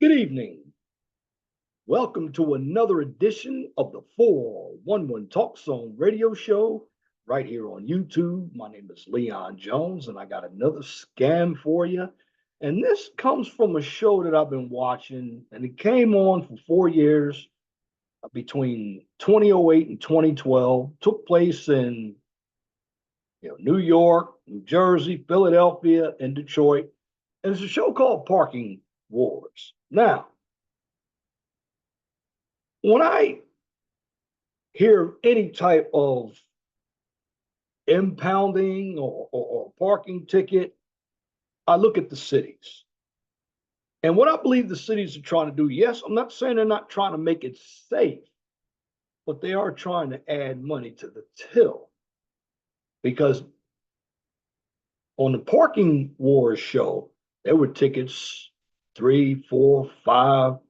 Good evening. Welcome to another edition of the 411 Talk Zone radio show right here on YouTube. My name is Leon Jones, and I got another scam for you. And this comes from a show that I've been watching, and it came on for 4 years between 2008 and 2012. Took place in New York, New Jersey, Philadelphia, and Detroit. And it's a show called Parking Wars. Now, when I hear any type of impounding or parking ticket, I look at the cities. And what I believe the cities are trying to do, yes, I'm not saying they're not trying to make it safe, but they are trying to add money to the till. Because on the Parking Wars show, there were tickets $3, $4, $5,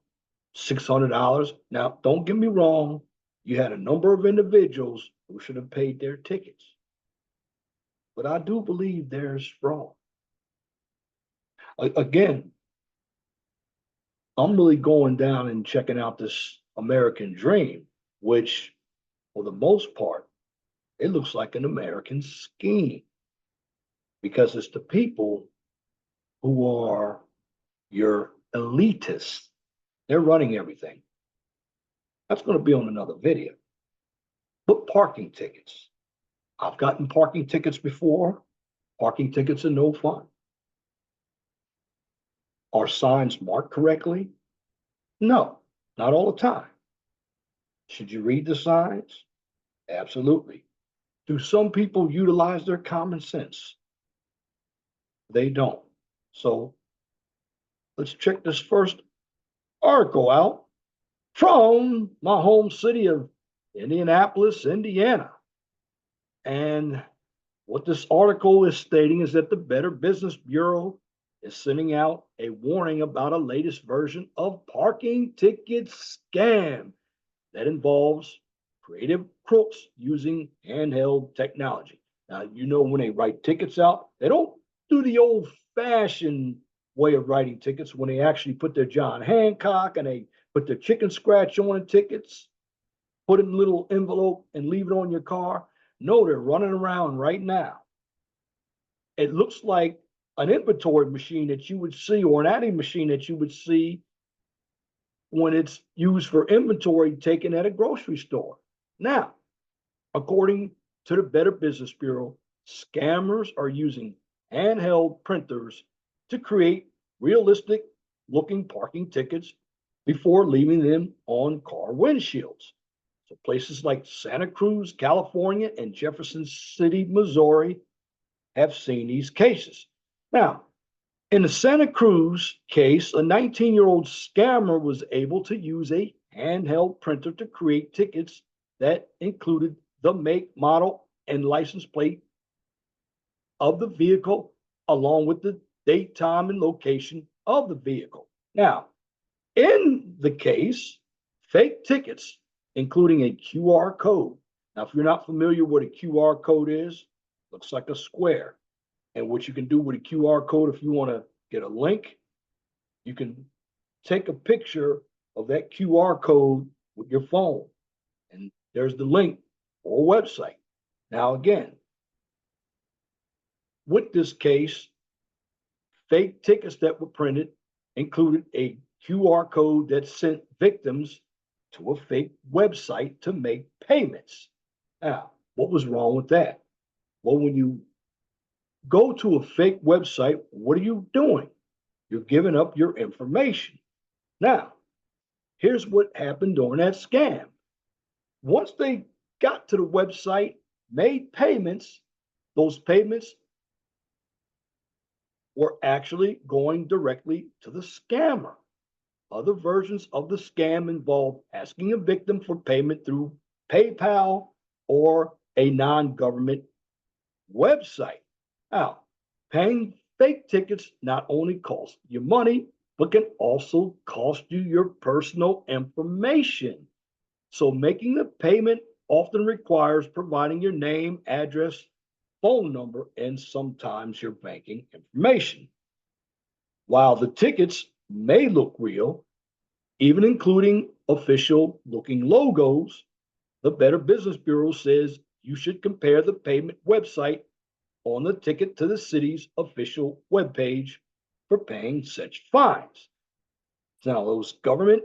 $600. Now, don't get me wrong, you had a number of individuals who should have paid their tickets. But I do believe there's fraud. Again, I'm really going down and checking out this American dream, which, for the most part, it looks like an American scheme because it's the people who are your elitists. They're running everything. That's going to be on another video. But parking tickets. I've gotten parking tickets before. Parking tickets are no fun. Are signs marked correctly? No, not all the time. Should you read the signs? Absolutely. Do some people utilize their common sense? They don't. So let's check this first article out from my home city of Indianapolis, Indiana. And what this article is stating is that the Better Business Bureau is sending out a warning about a latest version of parking ticket scam that involves creative crooks using handheld technology. Now, when they write tickets out, they don't do the old fashioned way of writing tickets when they actually put their John Hancock and they put their chicken scratch on the tickets, put it in a little envelope and leave it on your car. No, they're running around right now. It looks like an inventory machine that you would see or an adding machine that you would see when it's used for inventory taken at a grocery store. Now, according to the Better Business Bureau, scammers are using handheld printers to create realistic looking parking tickets before leaving them on car windshields. So places like Santa Cruz, California, and Jefferson City, Missouri have seen these cases. Now, in the Santa Cruz case, a 19-year-old scammer was able to use a handheld printer to create tickets that included the make, model, and license plate of the vehicle, along with the date, time, and location of the vehicle. Now, in the case, fake tickets, including a QR code. Now, if you're not familiar what a QR code is, looks like a square. And what you can do with a QR code, if you want to get a link, you can take a picture of that QR code with your phone. And there's the link or website. Now, again, with this case, fake tickets that were printed included a QR code that sent victims to a fake website to make payments. Now, what was wrong with that? Well, when you go to a fake website, what are you doing? You're giving up your information. Now, here's what happened during that scam. Once they got to the website, made payments, those payments were actually going directly to the scammer. Other versions of the scam involve asking a victim for payment through PayPal or a non-government website. Now, paying fake tickets not only costs you money, but can also cost you your personal information. So making the payment often requires providing your name, address, phone number, and sometimes your banking information. While the tickets may look real, even including official looking logos, the Better Business Bureau says you should compare the payment website on the ticket to the city's official webpage for paying such fines. Now, those government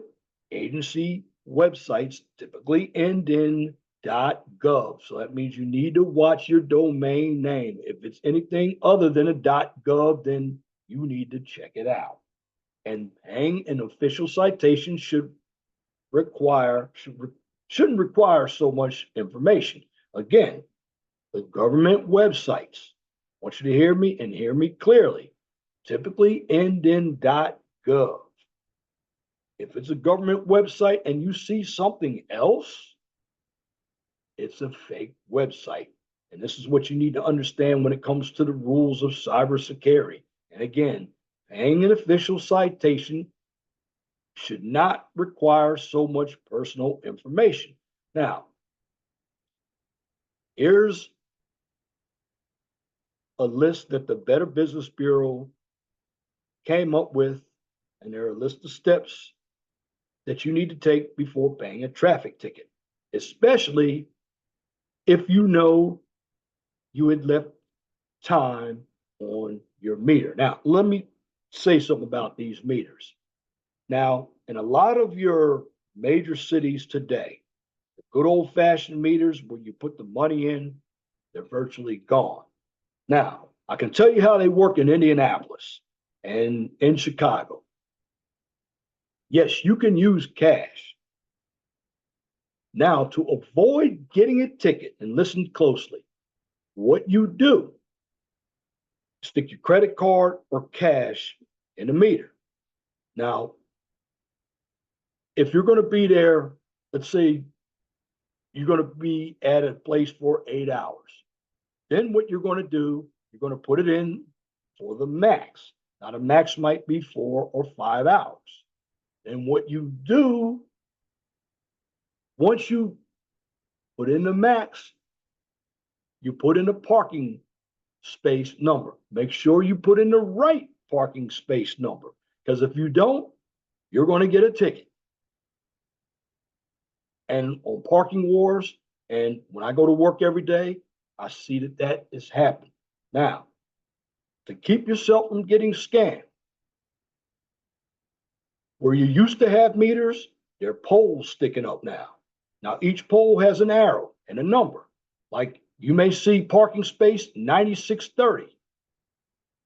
agency websites typically end in .gov. So that means you need to watch your domain name. If it's anything other than a .gov, then you need to check it out. And paying an official citation shouldn't require so much information. Again, the government websites, I want you to hear me and hear me clearly, typically end in .gov. If it's a government website and you see something else, it's a fake website. And this is what you need to understand when it comes to the rules of cybersecurity. And again, paying an official citation should not require so much personal information. Now, here's a list that the Better Business Bureau came up with, and there are a list of steps that you need to take before paying a traffic ticket, especially if you know you had left time on your meter. Now, let me say something about these meters. Now, in a lot of your major cities today, the good old fashioned meters where you put the money in, they're virtually gone. Now, I can tell you how they work in Indianapolis and in Chicago. Yes, you can use cash. Now, to avoid getting a ticket, and listen closely, what you do, stick your credit card or cash in the meter. Now, if you're going to be there, let's say you're going to be at a place for 8 hours, then what you're going to do, you're going to put it in for the max. Now, the max might be 4 or 5 hours. And what you do, once you put in the max, you put in the parking space number. Make sure you put in the right parking space number, because if you don't, you're going to get a ticket. And on Parking Wars, and when I go to work every day, I see that that is happening. Now, to keep yourself from getting scammed, where you used to have meters, there are poles sticking up now. Now, each pole has an arrow and a number. Like you may see parking space 9630.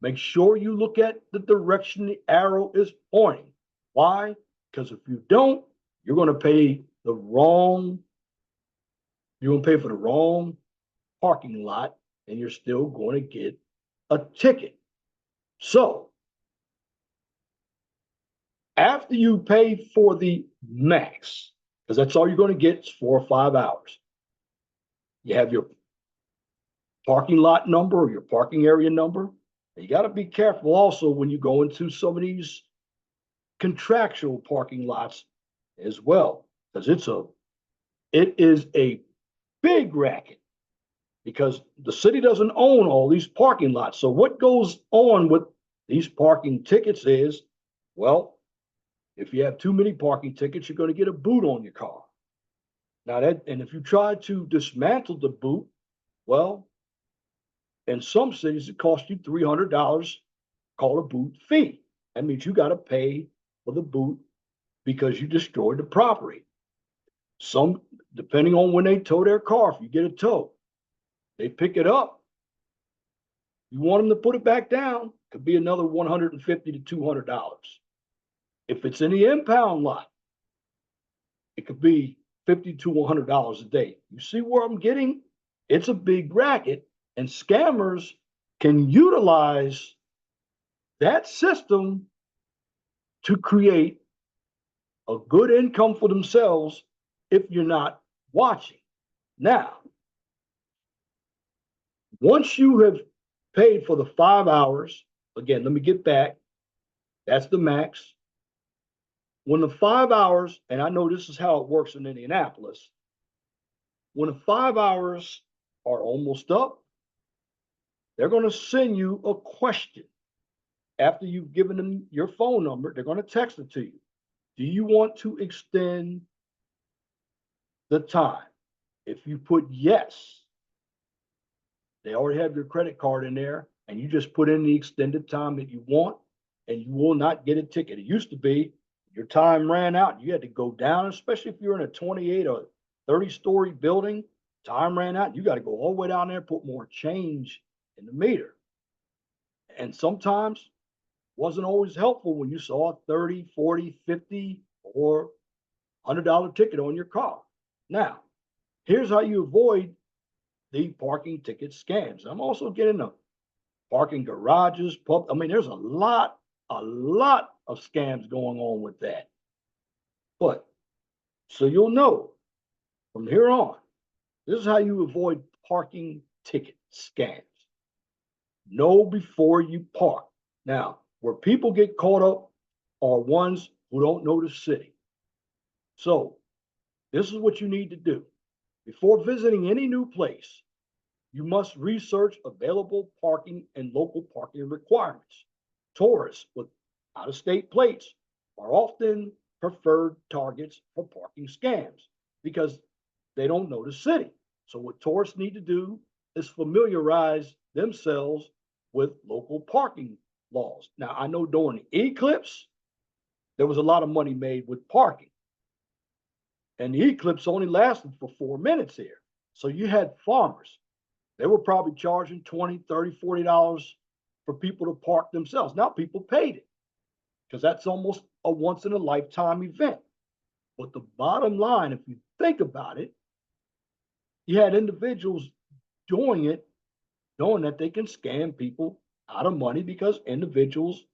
Make sure you look at the direction the arrow is pointing. Why? Because if you don't, you're going to pay the wrong, you're going to pay for the wrong parking lot, and you're still going to get a ticket. So, after you pay for the max, because that's all you're going to get, is 4 or 5 hours, you have your parking lot number or your parking area number. And you got to be careful also when you go into some of these contractual parking lots as well, because it is a big racket, because the city doesn't own all these parking lots. So what goes on with these parking tickets is, well, if you have too many parking tickets, you're going to get a boot on your car. Now that, and if you try to dismantle the boot, well, in some cities it costs you $300, called a boot fee. That means you got to pay for the boot because you destroyed the property. Some, depending on when they tow their car, if you get a tow, they pick it up. You want them to put it back down, could be another $150 to $200. If it's in the impound lot, it could be $50 to $100 a day. You see where I'm getting? It's a big racket, and scammers can utilize that system to create a good income for themselves if you're not watching. Now, once you have paid for the 5 hours, again, let me get back. That's the max. When the 5 hours, and I know this is how it works in Indianapolis, when the 5 hours are almost up, they're going to send you a question. After you've given them your phone number, they're going to text it to you. Do you want to extend the time? If you put yes, they already have your credit card in there, and you just put in the extended time that you want, and you will not get a ticket. It used to be your time ran out, you had to go down, especially if you're in a 28 or 30-story building. Time ran out, you got to go all the way down there, put more change in the meter. And sometimes wasn't always helpful when you saw a 30, 40, 50, or $100 ticket on your car. Now, here's how you avoid the parking ticket scams. I'm also getting the parking garages, I mean, there's a lot of scams going on with that. But so you'll know from here on, this is how you avoid parking ticket scams. Know before you park. Now, where people get caught up are ones who don't know the city. So, this is what you need to do. Before visiting any new place, you must research available parking and local parking requirements. Tourists with out of state plates are often preferred targets for parking scams because they don't know the city. So, what tourists need to do is familiarize themselves with local parking laws. Now, I know during the eclipse, there was a lot of money made with parking, and the eclipse only lasted for 4 minutes here. So, you had farmers, they were probably charging 20, 30, $40 for people to park themselves. Now, people paid it because that's almost a once in a lifetime event. But the bottom line, if you think about it, you had individuals doing it, knowing that they can scam people out of money because individuals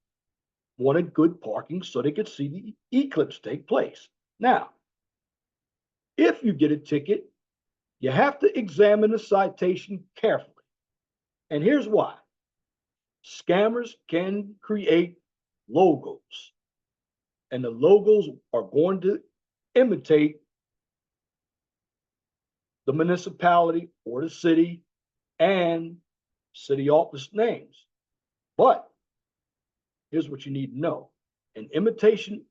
wanted good parking so they could see the eclipse take place. Now, if you get a ticket, you have to examine the citation carefully. And here's why. Scammers can create logos, and the logos are going to imitate the municipality or the city and city office names. But here's what you need to know. An imitation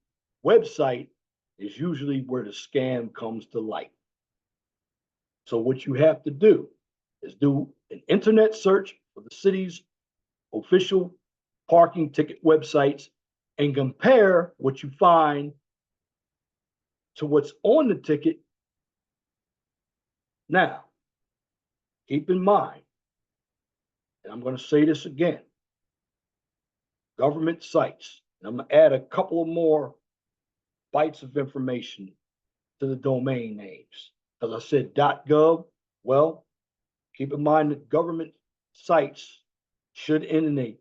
website is usually where the scam comes to light. So what you have to do is do an internet search for the city's official parking ticket websites and compare what you find to what's on the ticket. Now, keep in mind, and I'm going to say this again, government sites. And I'm going to add a couple of more bytes of information to the domain names. As I said, .gov, well, keep in mind that government sites should end in a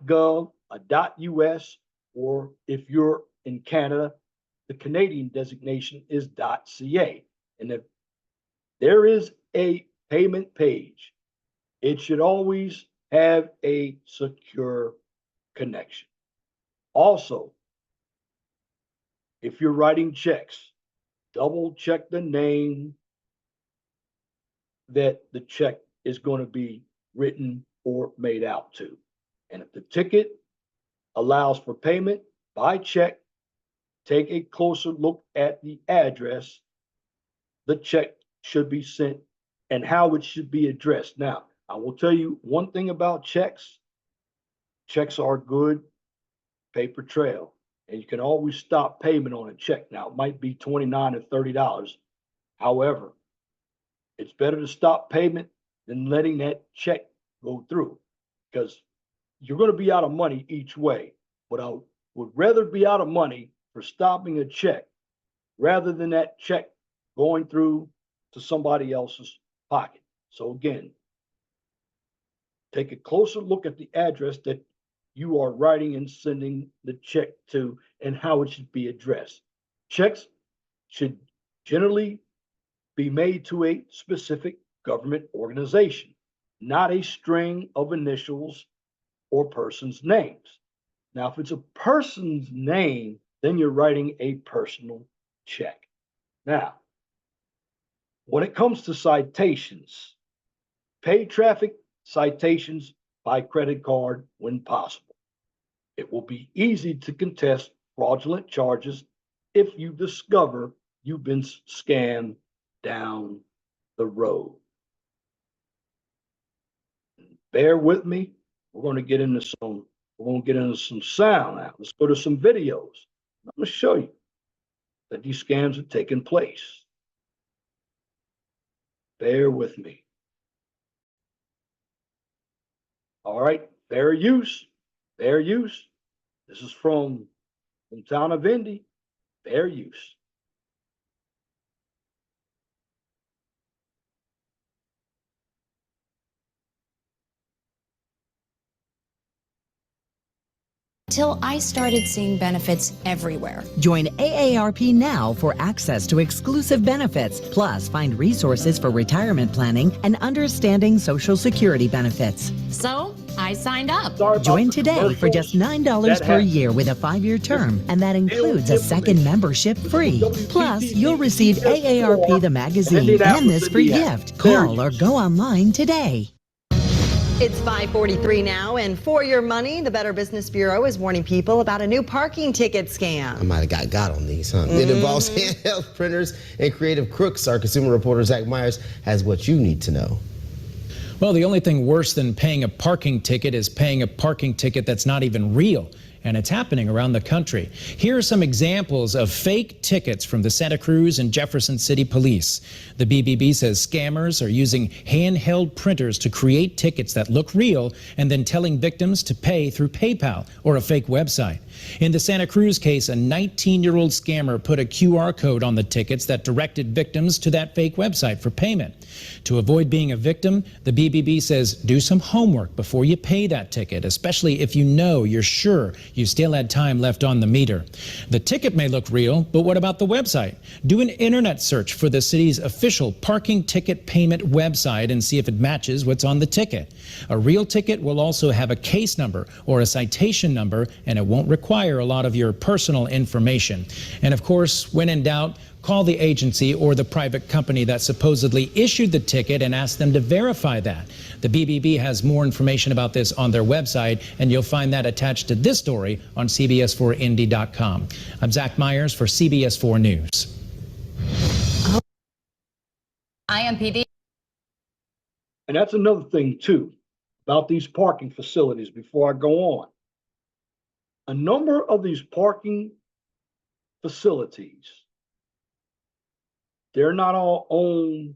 .gov, a .us, or if you're in Canada, the Canadian designation is .ca. And if there is a payment page, it should always have a secure connection. Also, if you're writing checks, double check the name that the check is going to be written or made out to. And if the ticket allows for payment by check, take a closer look at the address the check should be sent and how it should be addressed. Now, I will tell you one thing about checks. Checks are good paper trail, and you can always stop payment on a check. Now, it might be $29 or $30. However, it's better to stop payment than letting that check go through because you're going to be out of money each way. But I would rather be out of money for stopping a check rather than that check going through to somebody else's pocket. So again, take a closer look at the address that you are writing and sending the check to and how it should be addressed. Checks should generally be made to a specific government organization, not a string of initials or person's names. Now, if it's a person's name, then you're writing a personal check. Now, when it comes to citations, pay traffic citations by credit card when possible. It will be easy to contest fraudulent charges if you discover you've been scammed down the road. Bear with me. We're going to get into some sound now. Let's go to some videos. I'm going to show you that these scams are taking place. Bear with me. All right, fair use. This is from town of Indy. Fair use. Till I started seeing benefits everywhere. Join AARP now for access to exclusive benefits. Plus, find resources for retirement planning and understanding Social Security benefits. So I signed up. Join today for just $9 per year with a 5-year term, and that includes a second membership free. Plus, you'll receive AARP the magazine and this free gift. Call or go online today. It's 5:43 now, and for your money, the Better Business Bureau is warning people about a new parking ticket scam. I might have got on these, huh? It involves handheld printers and creative crooks. Our consumer reporter, Zach Myers, has what you need to know. Well, the only thing worse than paying a parking ticket is paying a parking ticket that's not even real. And it's happening around the country. Here are some examples of fake tickets from the Santa Cruz and Jefferson City Police. The BBB says scammers are using handheld printers to create tickets that look real and then telling victims to pay through PayPal or a fake website. In the Santa Cruz case, a 19-year-old scammer put a QR code on the tickets that directed victims to that fake website for payment. To avoid being a victim, the BBB says do some homework before you pay that ticket, especially if you're sure you still had time left on the meter. The ticket may look real, but what about the website? Do an internet search for the city's official parking ticket payment website and see if it matches what's on the ticket. A real ticket will also have a case number or a citation number, and it won't require a lot of your personal information. And of course, when in doubt, call the agency or the private company that supposedly issued the ticket and ask them to verify that. The BBB has more information about this on their website, and you'll find that attached to this story on CBS4Indy.com. I'm Zach Myers for CBS4 News. IMPD. And that's another thing, too, about these parking facilities before I go on. A number of these parking facilities, they're not all owned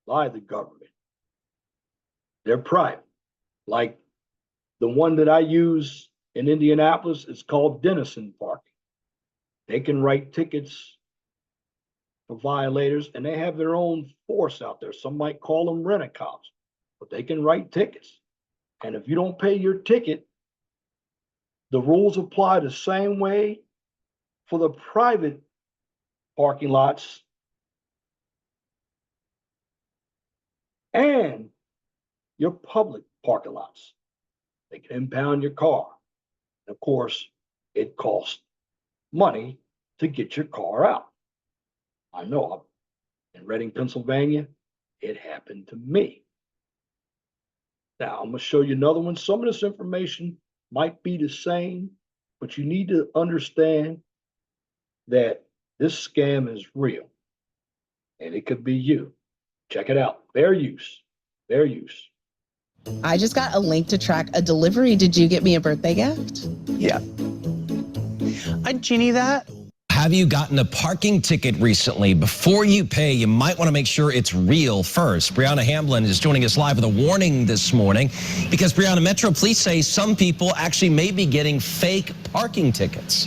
by the government. They're private. Like the one that I use in Indianapolis is called Denison Parking. They can write tickets for violators, and they have their own force out there. Some might call them rent-a-cops, but they can write tickets. And if you don't pay your ticket, the rules apply the same way for the private parking lots and your public parking lots. They can impound your car. And of course, it costs money to get your car out. I know, in Reading, Pennsylvania, it happened to me. Now, I'm going to show you another one. Some of this information might be the same, but you need to understand that this scam is real, and it could be you. Check it out. Fair use. Fair use. I just got a link to track a delivery. Did you get me a birthday gift? Yeah. I'd Genie that. Have you gotten a parking ticket recently? Before you pay, you might want to make sure it's real first. Brianna Hamblin is joining us live with a warning this morning because, Brianna, Metro Police say some people actually may be getting fake parking tickets.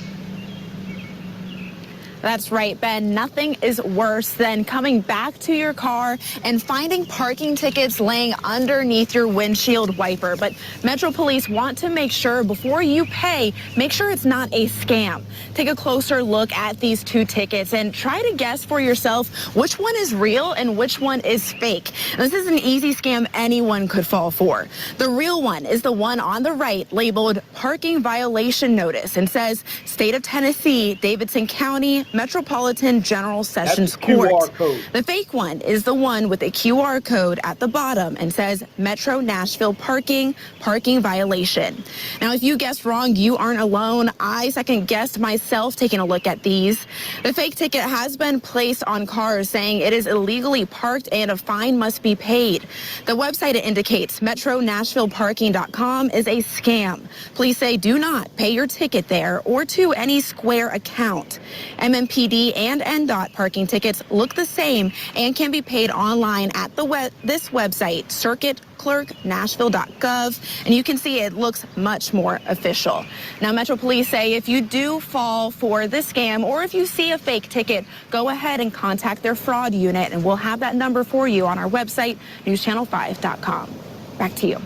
That's right, Ben. Nothing is worse than coming back to your car and finding parking tickets laying underneath your windshield wiper. But Metro Police want to make sure before you pay, make sure it's not a scam. Take a closer look at these two tickets and try to guess for yourself which one is real and which one is fake. Now, this is an easy scam anyone could fall for. The real one is the one on the right labeled parking violation notice and says State of Tennessee, Davidson County, Metropolitan General Sessions That's the QR Court. code. The fake one is the one with a QR code at the bottom and says Metro Nashville parking violation. Now, if you guessed wrong, you aren't alone. I second guessed myself taking a look at these. The fake ticket has been placed on cars saying it is illegally parked and a fine must be paid. The website it indicates, MetroNashvilleParking.com, is a scam. Police say do not pay your ticket there or to any Square account. MMPD and NDOT parking tickets look the same and can be paid online at this website, circuitclerknashville.gov, and you can see it looks much more official. Now, Metro Police say if you do fall for this scam or if you see a fake ticket, go ahead and contact their fraud unit, and we'll have that number for you on our website, newschannel5.com. Back to you.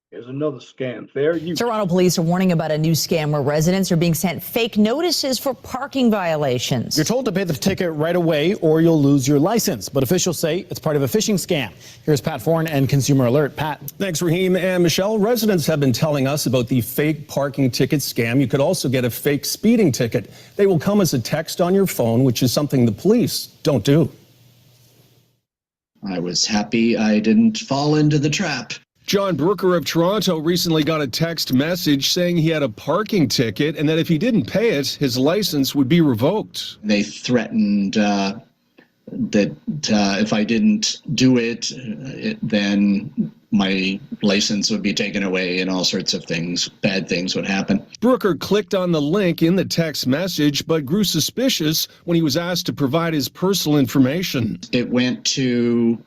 Here's another scam. Fair use. Toronto police are warning about a new scam where residents are being sent fake notices for parking violations. You're told to pay the ticket right away or you'll lose your license. But officials say it's part of a phishing scam. Here's Pat Foran and Consumer Alert. Pat. Thanks, Raheem and Michelle. Residents have been telling us about the fake parking ticket scam. You could also get a fake speeding ticket. They will come as a text on your phone, which is something the police don't do. I was happy I didn't fall into the trap. John Brooker of Toronto recently got a text message saying he had a parking ticket and that if he didn't pay it, his license would be revoked. They threatened that if I didn't do it, then my license would be taken away and all sorts of things, bad things would happen. Brooker clicked on the link in the text message, but grew suspicious when he was asked to provide his personal information. It went to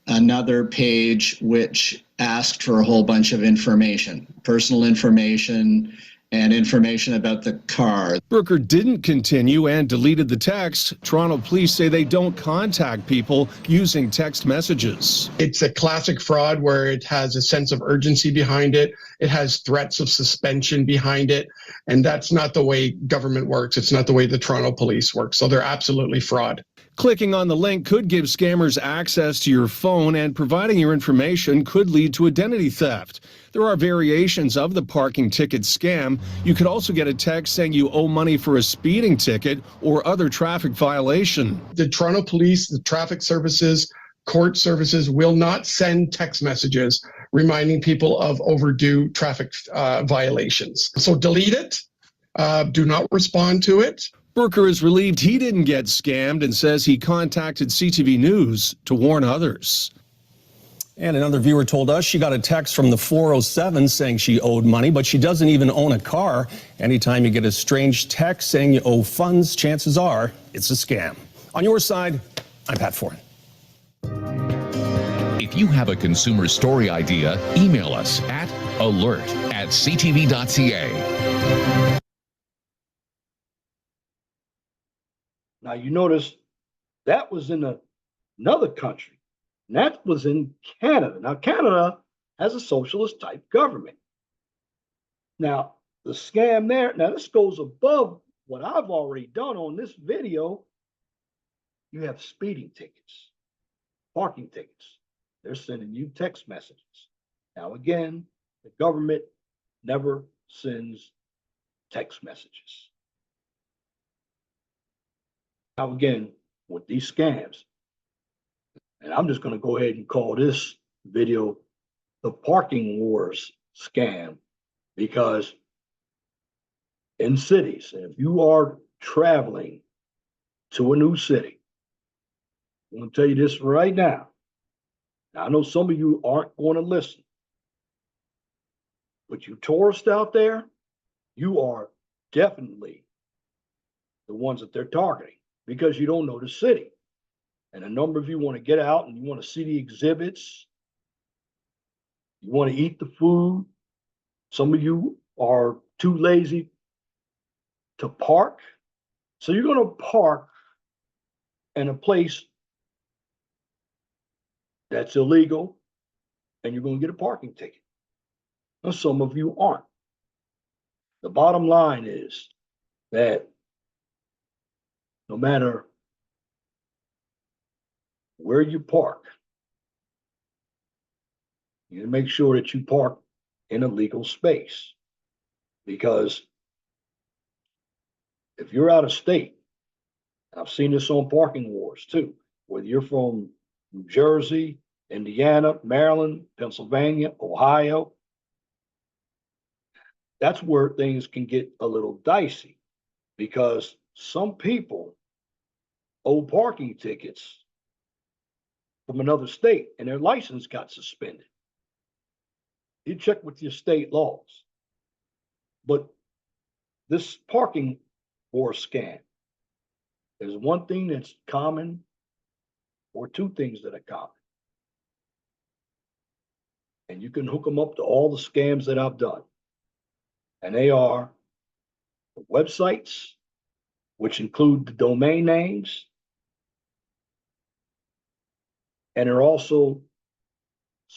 another page which asked for a whole bunch of information, personal information and information about the car. Brooker didn't continue and deleted the text. Toronto police say they don't contact people using text messages. It's a classic fraud where it has a sense of urgency behind it. It has threats of suspension behind it. And that's not the way government works. It's not the way the Toronto police work. So they're absolutely fraud. Clicking on the link could give scammers access to your phone, and providing your information could lead to identity theft. There are variations of the parking ticket scam. You could also get a text saying you owe money for a speeding ticket or other traffic violation. The Toronto police, the traffic services, court services will not send text messages reminding people of overdue traffic violations. So delete it. Do not respond to it. Brooker is relieved he didn't get scammed and says he contacted CTV News to warn others. And another viewer told us she got a text from the 407 saying she owed money, but she doesn't even own a car. Anytime you get a strange text saying you owe funds, chances are it's a scam. On your side, I'm Pat Foran. If you have a consumer story idea, email us at alert@ctv.ca. Now, you notice that was in another country, and that was in Canada. Now, Canada has a socialist type government. Now, the scam there, now this goes above what I've already done on this video. You have speeding tickets, parking tickets. They're sending you text messages. Now, again, the government never sends text messages. Now, again, with these scams, and I'm just going to go ahead and call this video the Parking Wars scam, because in cities, if you are traveling to a new city, I'm going to tell you this right now. Now, I know some of you aren't going to listen, but you tourists out there, you are definitely the ones that they're targeting, because you don't know the city. And a number of you want to get out and you want to see the exhibits. You want to eat the food. Some of you are too lazy to park. So you're going to park in a place that's illegal, and you're going to get a parking ticket. Now, some of you aren't. The bottom line is that no matter where you park, you make sure that you park in a legal space. Because if you're out of state, and I've seen this on Parking Wars too, whether you're from New Jersey, Indiana, Maryland, Pennsylvania, Ohio, that's where things can get a little dicey because some people owe parking tickets from another state and their license got suspended. You check with your state laws. But this parking war scam, there's one thing that's common or two things that are common. And you can hook them up to all the scams that I've done. And they are the websites, which include the domain names. And it's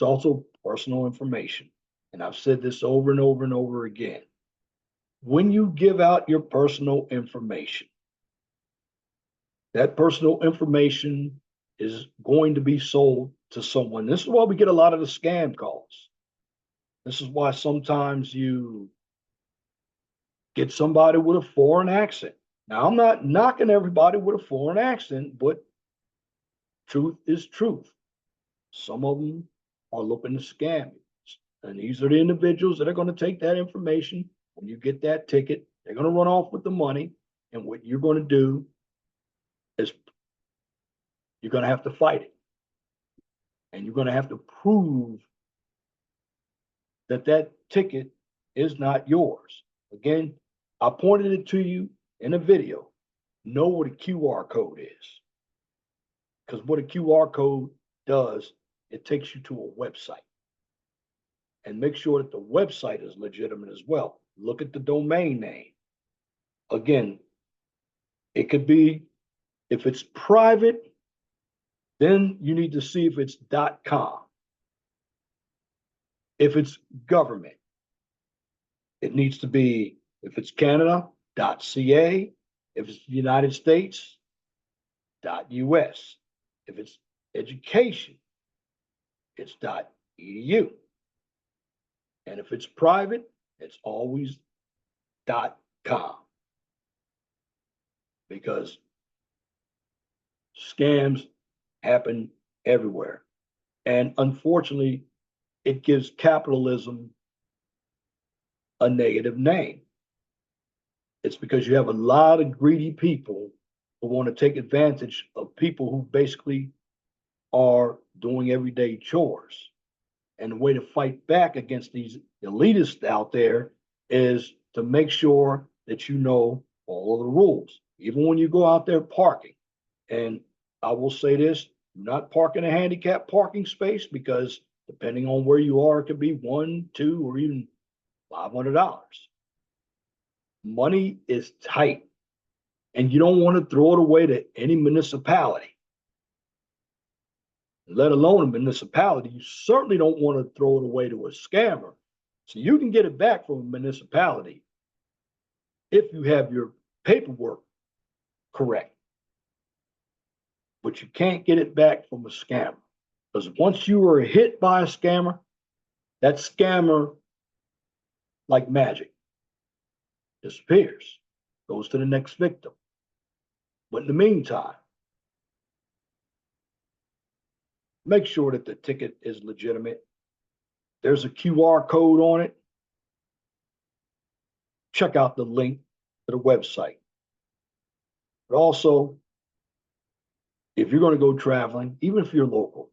also personal information. And I've said this over and over and over again. When you give out your personal information, that personal information is going to be sold to someone. This is why we get a lot of the scam calls. This is why sometimes you get somebody with a foreign accent. Now, I'm not knocking everybody with a foreign accent, but truth is truth. Some of them are looking to scam you. And these are the individuals that are going to take that information. When you get that ticket, they're going to run off with the money. And what you're going to do is you're going to have to fight it. And you're going to have to prove that that ticket is not yours. Again, I pointed it to you in a video. Know what a QR code is. Because what a QR code does, it takes you to a website. And make sure that the website is legitimate as well. Look at the domain name. Again, it could be, if it's private, then you need to see if it's .com. If it's government, it needs to be, if it's Canada, .ca. If it's the United States, .us. If it's education, it's .edu. And if it's private, it's always .com. Because scams happen everywhere. And unfortunately, it gives capitalism a negative name. It's because you have a lot of greedy people who want to take advantage of people who basically are doing everyday chores. And the way to fight back against these elitists out there is to make sure that you know all of the rules, even when you go out there parking. And I will say this, do not park in a handicapped parking space because depending on where you are, it could be $1, $2, or even $500. Money is tight and you don't want to throw it away to any municipality, let alone a municipality. You certainly don't want to throw it away to a scammer. So you can get it back from a municipality if you have your paperwork correct. But you can't get it back from a scammer. Because once you are hit by a scammer, that scammer, like magic, disappears, goes to the next victim. But in the meantime, make sure that the ticket is legitimate. There's a QR code on it. Check out the link to the website. But also, if you're going to go traveling, even if you're local,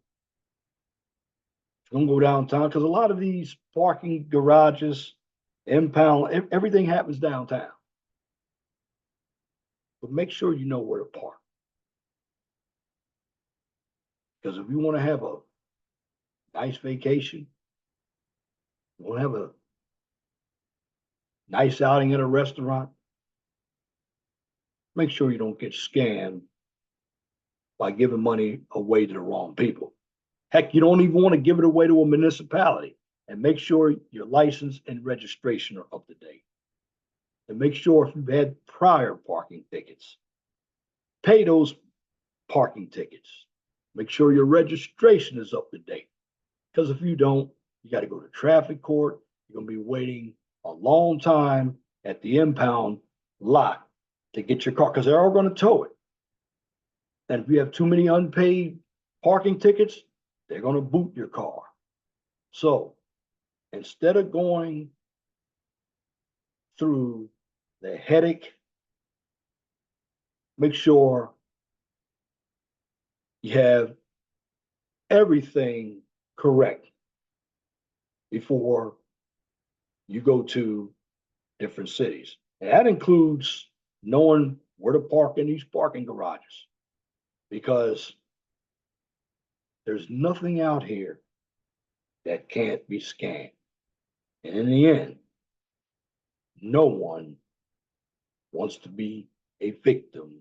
if you're going to go downtown, because a lot of these parking garages, impound, everything happens downtown. But make sure you know where to park. Because if you want to have a nice vacation, you want to have a nice outing at a restaurant, make sure you don't get scammed by giving money away to the wrong people. Heck, you don't even want to give it away to a municipality. And make sure your license and registration are up to date. And make sure if you've had prior parking tickets, pay those parking tickets. Make sure your registration is up to date. Because if you don't, you got to go to traffic court, you're going to be waiting a long time at the impound lot to get your car because they're all going to tow it. And if you have too many unpaid parking tickets, they're going to boot your car. So instead of going through the headache, make sure you have everything correct before you go to different cities. And that includes knowing where to park in these parking garages, because there's nothing out here that can't be scammed. And in the end, no one wants to be a victim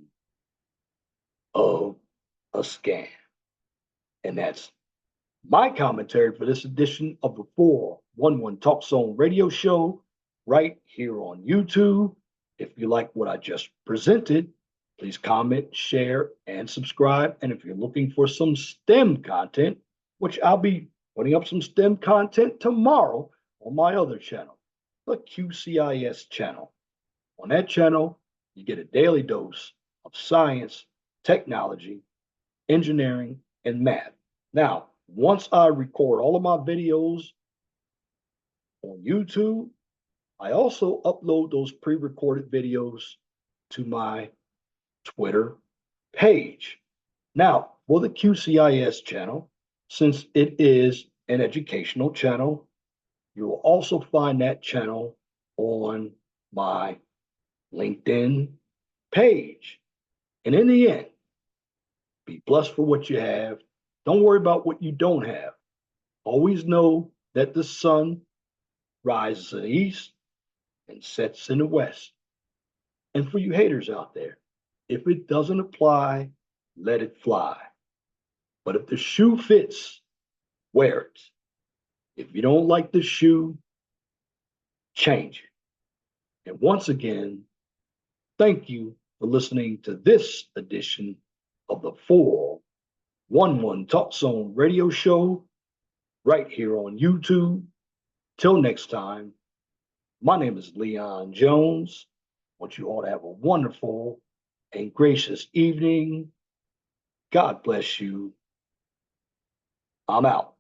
of a scam. And that's my commentary for this edition of the 411 Talk Zone radio show right here on YouTube. If you like what I just presented, please comment, share, and subscribe. And if you're looking for some STEM content, which I'll be putting up some STEM content tomorrow on my other channel, the QCIS channel. On that channel, you get a daily dose of science, technology, engineering, and math. Now, once I record all of my videos on YouTube, I also upload those pre-recorded videos to my Twitter page. Now, for the QCIS channel, since it is an educational channel, you will also find that channel on my LinkedIn page. And in the end, be blessed for what you have. Don't worry about what you don't have. Always know that the sun rises in the east and sets in the west. And for you haters out there, if it doesn't apply, let it fly. But if the shoe fits, wear it. If you don't like the shoe, change it. And once again, thank you for listening to this edition of the 411 Talk Zone radio show right here on YouTube. Till next time, my name is Leon Jones. I want you all to have a wonderful and gracious evening. God bless you. I'm out.